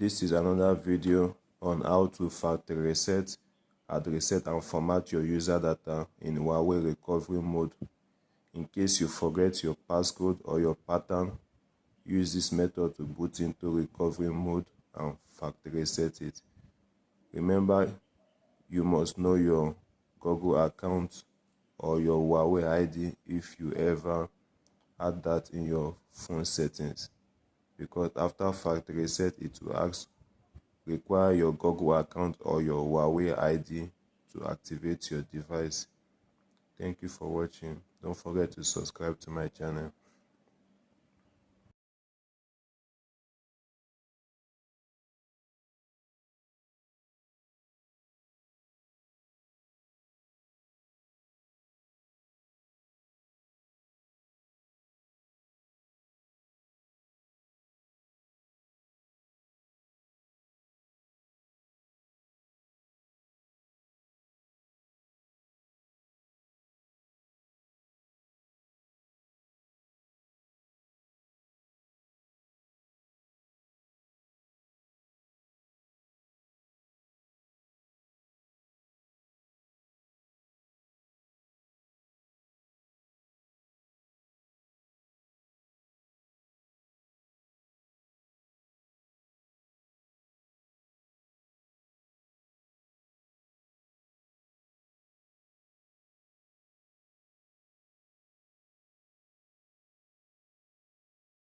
This is another video on how to factory reset, hard reset and format your user data in Huawei recovery mode. In case you forget your passcode or your pattern, use this method to boot into recovery mode and factory reset it. Remember, you must know your Google account or your Huawei ID if you ever had that in your phone settings, because after factory reset it will require your Google account or your Huawei ID to activate your device. Thank you for watching. Don't forget to subscribe to my channel.